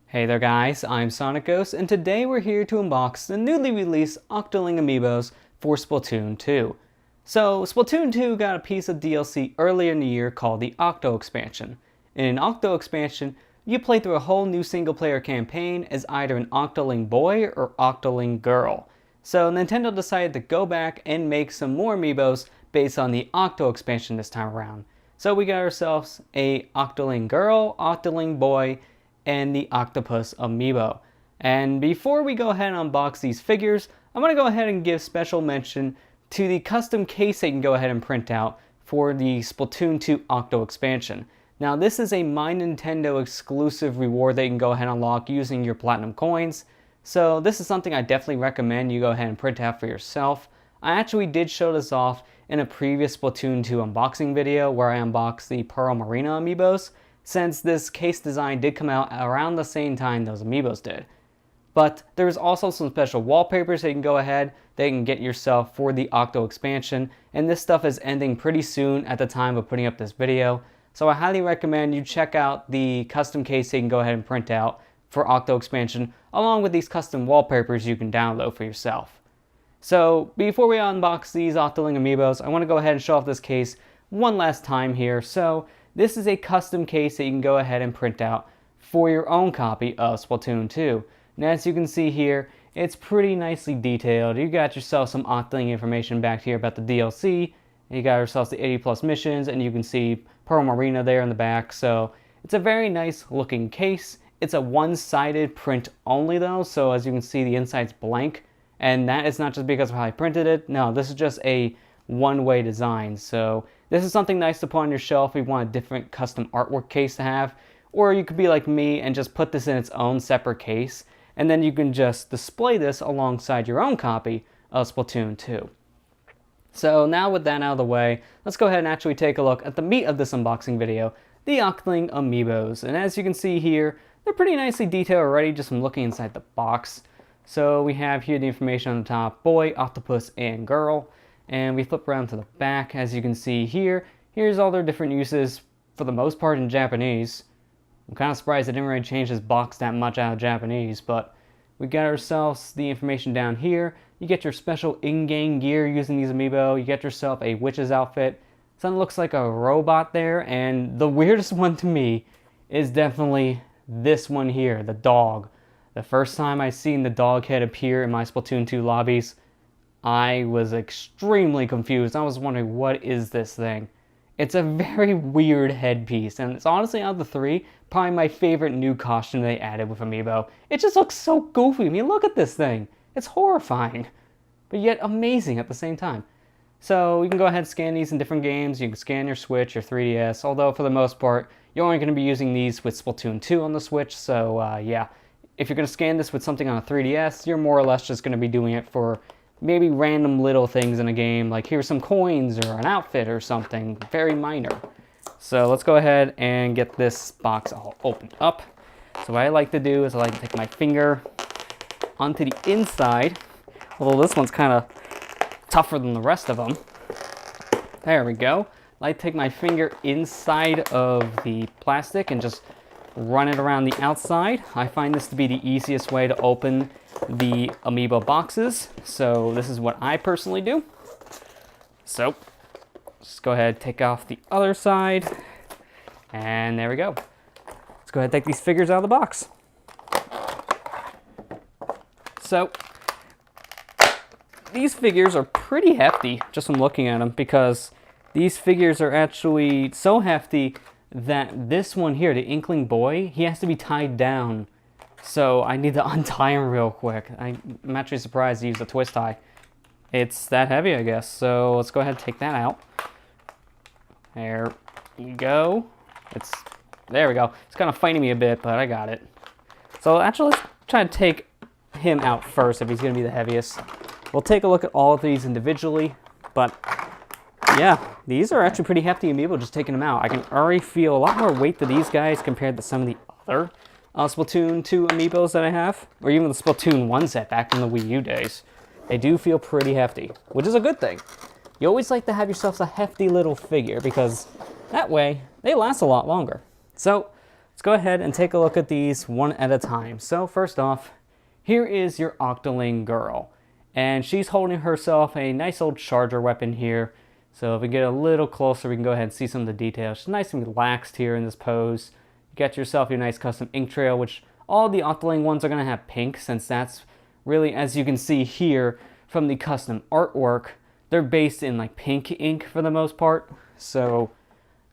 Hey there guys, I'm SonicGhost, and today we're here to unbox the newly released Octoling Amiibos for Splatoon 2. So, Splatoon 2 got a piece of DLC earlier in the year called the Octo Expansion. In an Octo Expansion, you play through a whole new single-player campaign as either an Octoling boy or Octoling girl. So Nintendo decided to go back and make some more Amiibos based on the Octo Expansion this time around. So we got ourselves a Octoling girl, Octoling boy, and the Octopus Amiibo. And before we go ahead and unbox these figures, I'm going to go ahead and give special mention to the custom case they can go ahead and print out for the Splatoon 2 Octo Expansion. Now this is a My Nintendo exclusive reward that you can go ahead and unlock using your Platinum coins. So this is something I definitely recommend you go ahead and print out for yourself. I actually did show this off in a previous Splatoon 2 unboxing video where I unboxed the Pearl Marina Amiibos, since this case design did come out around the same time those Amiibos did. But there's also some special wallpapers that you can go ahead that you can get yourself for the Octo Expansion, and this stuff is ending pretty soon at the time of putting up this video, so I highly recommend you check out the custom case that you can go ahead and print out for Octo Expansion, along with these custom wallpapers you can download for yourself. So before we unbox these Octoling Amiibos, I want to go ahead and show off this case one last time here. So this is a custom case that you can go ahead and print out for your own copy of Splatoon 2. And as you can see here, it's pretty nicely detailed. You got yourself some Octoling information back here about the DLC. You got yourself the 80 plus missions, and you can see Pearl Marina there in the back. So it's a very nice looking case. It's a one-sided print only though, so as you can see the inside's blank. And that is not just because of how I printed it. No, this is just a one-way design. So this is something nice to put on your shelf if you want a different custom artwork case to have. Or you could be like me and just put this in its own separate case, and then you can just display this alongside your own copy of Splatoon 2. So now with that out of the way, let's go ahead and actually take a look at the meat of this unboxing video, the Octoling Amiibos. And as you can see here, they're pretty nicely detailed already just from looking inside the box. So we have here the information on the top, boy, octopus, and girl. And we flip around to the back, as you can see here. Here's all their different uses, for the most part in Japanese. I'm kind of surprised they didn't really change this box that much out of Japanese, but we got ourselves the information down here. You get your special in-game gear using these Amiibo. You get yourself a witch's outfit. Something looks like a robot there, and the weirdest one to me is definitely this one here, the dog. The first time I seen the dog head appear in my Splatoon 2 lobbies, I was extremely confused. I was wondering, what is this thing? It's a very weird headpiece, and it's honestly, out of the three, probably my favorite new costume they added with Amiibo. It just looks so goofy. I mean, look at this thing. It's horrifying, but yet amazing at the same time. So you can go ahead and scan these in different games. You can scan your Switch or 3DS, although for the most part, you're only going to be using these with Splatoon 2 on the Switch, so yeah. If you're going to scan this with something on a 3DS, you're more or less just going to be doing it for maybe random little things in a game, like here's some coins or an outfit or something, very minor. So let's go ahead and get this box all opened up. So what I like to do is I like to take my finger onto the inside, although this one's kind of tougher than the rest of them. There we go. I like to take my finger inside of the plastic and just run it around the outside. I find this to be the easiest way to open the Amiibo boxes, so this is what I personally do. So just go ahead and take off the other side, and there we go. Let's go ahead and take these figures out of the box. So these figures are pretty hefty just from looking at them, because these figures are actually so hefty that this one here, the Inkling Boy, he has to be tied down. So I need to untie him real quick. I'm actually surprised to use a twist tie. It's that heavy, I guess. So let's go ahead and take that out. There we go. There we go. It's kind of fighting me a bit, but I got it. So actually, let's try to take him out first if he's going to be the heaviest. We'll take a look at all of these individually, but yeah, these are actually pretty hefty Amiibo just taking them out. I can already feel a lot more weight to these guys compared to some of the other Splatoon 2 Amiibos that I have, or even the Splatoon 1 set back in the Wii U days. They do feel pretty hefty, which is a good thing. You always like to have yourself a hefty little figure, because that way they last a lot longer. So let's go ahead and take a look at these one at a time. So first off, here is your Octoling girl. And she's holding herself a nice old charger weapon here. So if we get a little closer, we can go ahead and see some of the details. She's nice and relaxed here in this pose. You got yourself your nice custom ink trail, which all the Octoling ones are going to have pink, since that's really, as you can see here from the custom artwork, they're based in like pink ink for the most part. So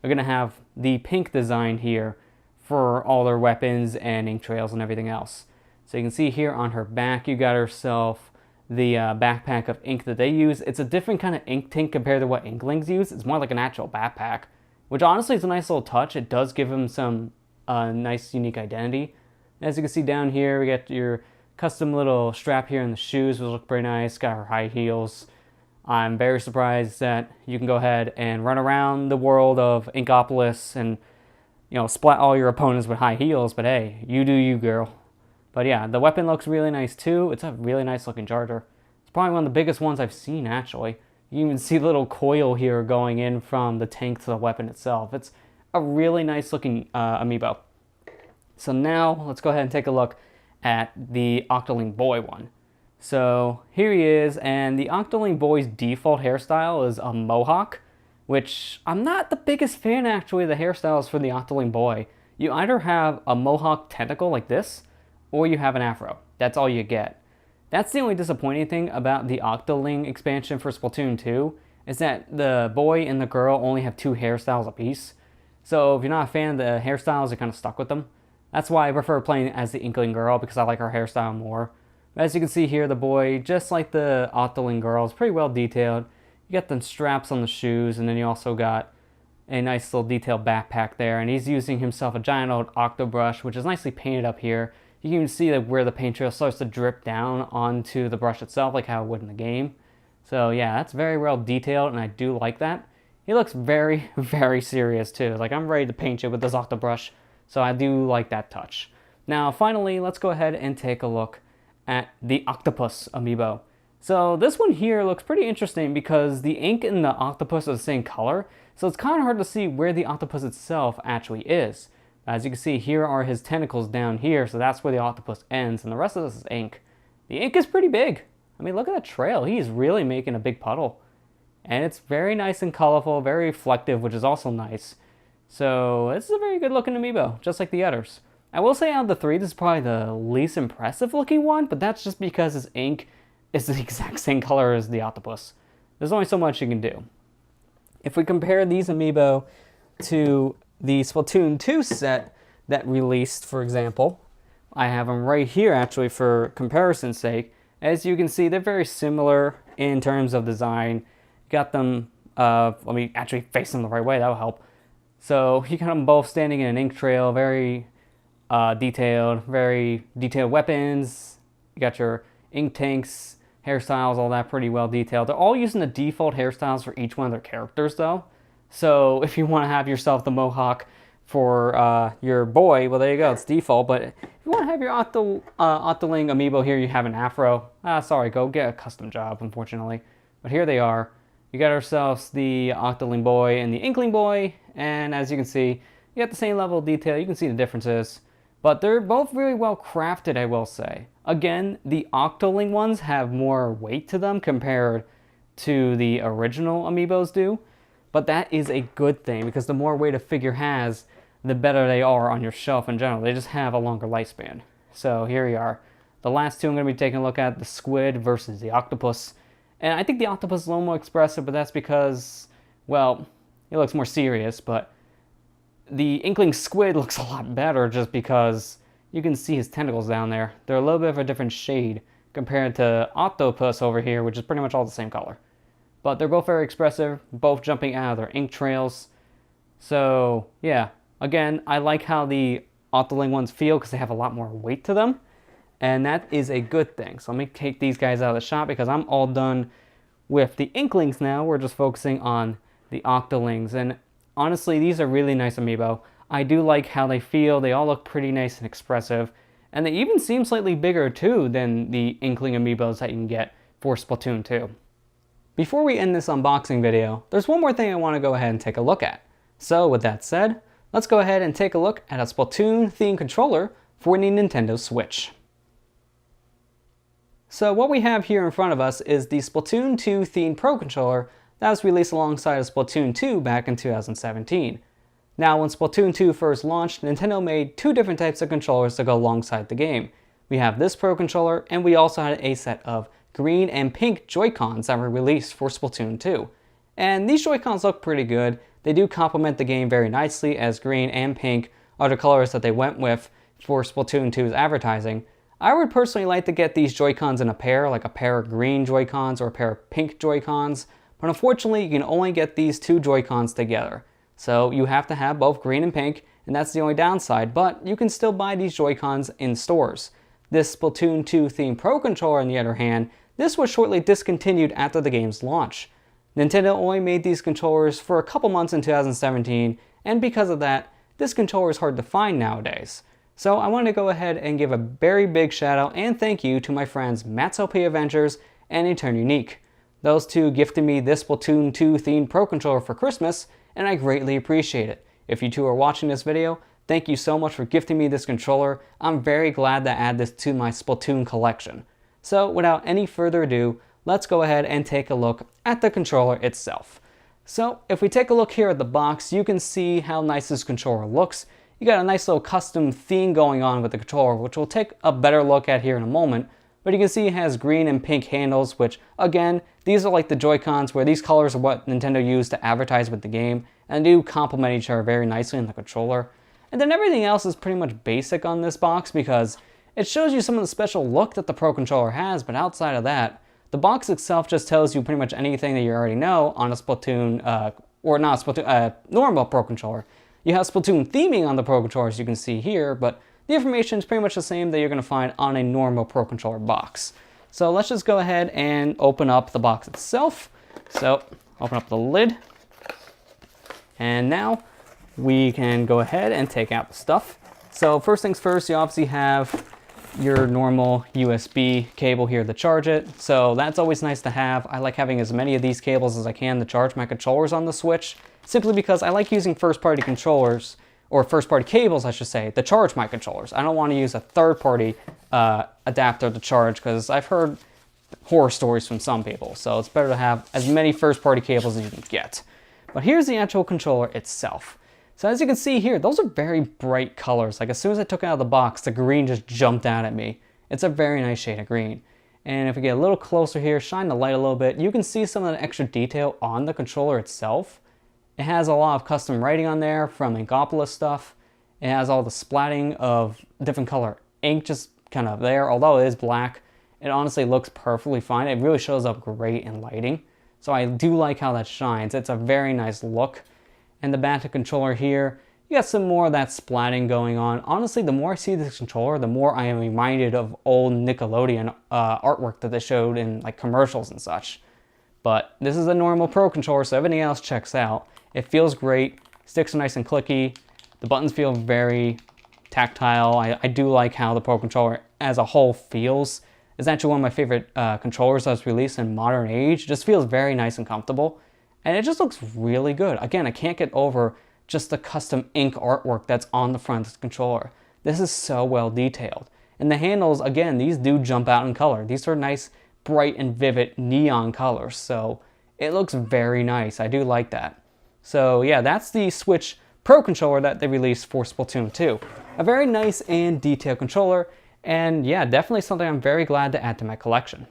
they're going to have the pink design here for all their weapons and ink trails and everything else. So you can see here on her back, you got herself the backpack of ink that they use. It's a different kind of ink tank compared to what Inklings use. It's more like an actual backpack, which honestly is a nice little touch. It does give them some nice unique identity. As you can see down here, we got your custom little strap here in the shoes, which look pretty nice. Got her high heels. I'm very surprised that you can go ahead and run around the world of Inkopolis and, you know, splat all your opponents with high heels, but hey, you do you, girl. But yeah, the weapon looks really nice too. It's a really nice looking charger. It's probably one of the biggest ones I've seen, actually. You even see the little coil here going in from the tank to the weapon itself. It's a really nice looking amiibo. So now let's go ahead and take a look at the Octoling boy one. So here he is, and the Octoling boy's default hairstyle is a mohawk, which I'm not the biggest fan actually of the hairstyles for the Octoling boy. You either have a mohawk tentacle like this, or you have an afro. That's all you get. That's the only disappointing thing about the Octoling expansion for Splatoon 2, is that the boy and the girl only have 2 hairstyles apiece. So if you're not a fan of the hairstyles, you're kind of stuck with them. That's why I prefer playing as the Inkling girl, because I like her hairstyle more. As you can see here, the boy, just like the Octoling girl, is pretty well detailed. You got the straps on the shoes, and then you also got a nice little detailed backpack there. And he's using himself a giant old octo brush, which is nicely painted up here. You can even see that where the paint trail starts to drip down onto the brush itself, like how it would in the game. So yeah, that's very well detailed, and I do like that. He looks very, very serious too. Like, I'm ready to paint you with this octo brush, so I do like that touch. Now, finally, let's go ahead and take a look at the octopus amiibo. So this one here looks pretty interesting because the ink and the octopus are the same color, so it's kind of hard to see where the octopus itself actually is. As you can see, here are his tentacles down here, so that's where the octopus ends, and the rest of this is ink. The ink is pretty big. I mean, look at that trail. He's really making a big puddle. And it's very nice and colorful, very reflective, which is also nice. So this is a very good looking amiibo, just like the others. I will say out of the 3, this is probably the least impressive looking one, but that's just because his ink is the exact same color as the octopus. There's only so much you can do. If we compare these amiibo to the Splatoon 2 set that released, for example, I have them right here actually for comparison's sake. As you can see, they're very similar in terms of design. Got them, let me actually face them the right way, that'll help. So you got them both standing in an ink trail, very detailed weapons. You got your ink tanks, hairstyles, all that pretty well detailed. They're all using the default hairstyles for each one of their characters though. So if you want to have yourself the mohawk for your boy, well, there you go, it's default. But if you want to have your Octoling amiibo here, you have an afro. Sorry, go get a custom job, unfortunately. But here they are. You got ourselves the Octoling boy and the Inkling boy, and as you can see, you got the same level of detail. You can see the differences, but they're both really well crafted, I will say. Again, the Octoling ones have more weight to them compared to the original amiibos do. But that is a good thing, because the more weight a figure has, the better they are on your shelf in general. They just have a longer lifespan. So here we are. The last two I'm going to be taking a look at, the squid versus the octopus. And I think the octopus is a little more expressive, but that's because, well, it looks more serious. But the Inkling squid looks a lot better just because you can see his tentacles down there. They're a little bit of a different shade compared to octopus over here, which is pretty much all the same color. But they're both very expressive, both jumping out of their ink trails. So, yeah. Again, I like how the Octoling ones feel because they have a lot more weight to them. And that is a good thing. So let me take these guys out of the shop because I'm all done with the Inklings now. We're just focusing on the Octolings. And honestly, these are really nice amiibo. I do like how they feel. They all look pretty nice and expressive. And they even seem slightly bigger too than the Inkling amiibos that you can get for Splatoon 2. Before we end this unboxing video, there's one more thing I want to go ahead and take a look at. So with that said, let's go ahead and take a look at a Splatoon themed controller for the Nintendo Switch. So what we have here in front of us is the Splatoon 2 themed Pro Controller that was released alongside of Splatoon 2 back in 2017. Now, when Splatoon 2 first launched, Nintendo made two different types of controllers to go alongside the game. We have this Pro Controller, and we also had a set of green and pink Joy-Cons that were released for Splatoon 2. And these Joy-Cons look pretty good. They do complement the game very nicely, as green and pink are the colors that they went with for Splatoon 2's advertising. I would personally like to get these Joy-Cons in a pair, like a pair of green Joy-Cons or a pair of pink Joy-Cons, but unfortunately you can only get these two Joy-Cons together. So you have to have both green and pink, and that's the only downside, but you can still buy these Joy-Cons in stores. This Splatoon 2 themed Pro Controller, on the other hand, this was shortly discontinued after the game's launch. Nintendo only made these controllers for a couple months in 2017, and because of that, this controller is hard to find nowadays. So I want to go ahead and give a very big shout out and thank you to my friends Matt's LP Avengers and Etern Unique. Those two gifted me this Splatoon 2 themed Pro Controller for Christmas, and I greatly appreciate it. If you two are watching this video, thank you so much for gifting me this controller. I'm very glad to add this to my Splatoon collection. So without any further ado, let's go ahead and take a look at the controller itself. So if we take a look here at the box, you can see how nice this controller looks. You got a nice little custom theme going on with the controller, which we'll take a better look at here in a moment. But you can see it has green and pink handles, which again, these are like the Joy-Cons, where these colors are what Nintendo used to advertise with the game, and do complement each other very nicely in the controller. And then everything else is pretty much basic on this box because it shows you some of the special look that the Pro Controller has, but outside of that, the box itself just tells you pretty much anything that you already know on a Splatoon, or not a Splatoon, normal Pro Controller. You have Splatoon theming on the Pro Controller, as you can see here, but the information is pretty much the same that you're going to find on a normal Pro Controller box. So let's just go ahead and open up the box itself. So open up the lid. And now we can go ahead and take out the stuff. So first things first, you obviously have your normal USB cable here to charge it. So that's always nice to have. I like having as many of these cables as I can to charge my controllers on the Switch, simply because I like using first-party controllers, or first-party cables I should say, to charge my controllers. I don't want to use a third-party adapter to charge, because I've heard horror stories from some people. So it's better to have as many first-party cables as you can get. But here's the actual controller itself. So as you can see here, those are very bright colors. Like as soon as I took it out of the box, the green just jumped out at me. It's a very nice shade of green. And if we get a little closer here, shine the light a little bit, you can see some of the extra detail on the controller itself. It has a lot of custom writing on there from Inkopolis stuff. It has all the splatting of different color ink just kind of there. Although it is black, it honestly looks perfectly fine. It really shows up great in lighting. So I do like how that shines. It's a very nice look. And the back of the controller here, you got some more of that splatting going on. Honestly, the more I see this controller, the more I am reminded of old Nickelodeon artwork that they showed in like commercials and such. But this is a normal Pro Controller, so everything else checks out. It feels great, sticks are nice and clicky. The buttons feel very tactile. I do like how the Pro Controller as a whole feels. It's actually one of my favorite controllers that was released in modern age. It just feels very nice and comfortable. And it just looks really good. Again, I can't get over just the custom ink artwork that's on the front of the controller. This is so well detailed. And the handles, again, these do jump out in color. These are nice, bright and vivid neon colors. So it looks very nice. I do like that. So yeah, that's the Switch Pro Controller that they released for Splatoon 2. A very nice and detailed controller. And yeah, definitely something I'm very glad to add to my collection.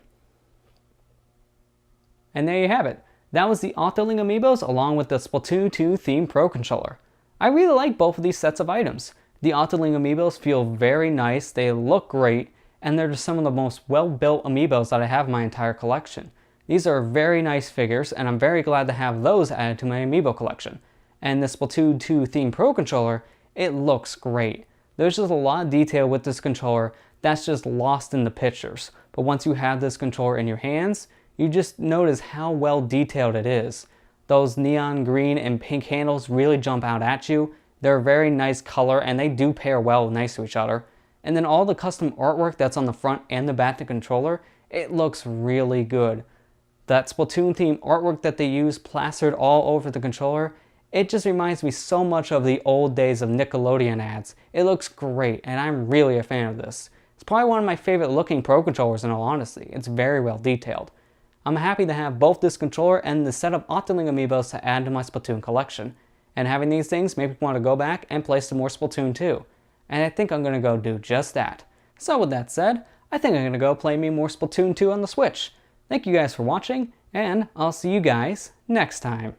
And there you have it. That was the Octoling Amiibos along with the Splatoon 2 themed Pro Controller. I really like both of these sets of items. The Octoling Amiibos feel very nice, they look great, and they're just some of the most well-built Amiibos that I have in my entire collection. These are very nice figures, and I'm very glad to have those added to my Amiibo collection. And the Splatoon 2 themed Pro Controller, it looks great. There's just a lot of detail with this controller that's just lost in the pictures. But once you have this controller in your hands, you just notice how well detailed it is. Those neon green and pink handles really jump out at you. They're a very nice color and they do pair well nice to each other. And then all the custom artwork that's on the front and the back of the controller, it looks really good. That Splatoon themed artwork that they use plastered all over the controller, It just reminds me so much of the old days of Nickelodeon ads. It looks great, and I'm really a fan of this. It's probably one of my favorite looking Pro Controllers in all honesty. It's very well detailed. I'm happy to have both this controller and the set of Octoling Amiibos to add to my Splatoon collection. And having these things made me want to go back and play some more Splatoon 2. And I think I'm going to go do just that. So with that said, I think I'm going to go play me more Splatoon 2 on the Switch. Thank you guys for watching, and I'll see you guys next time.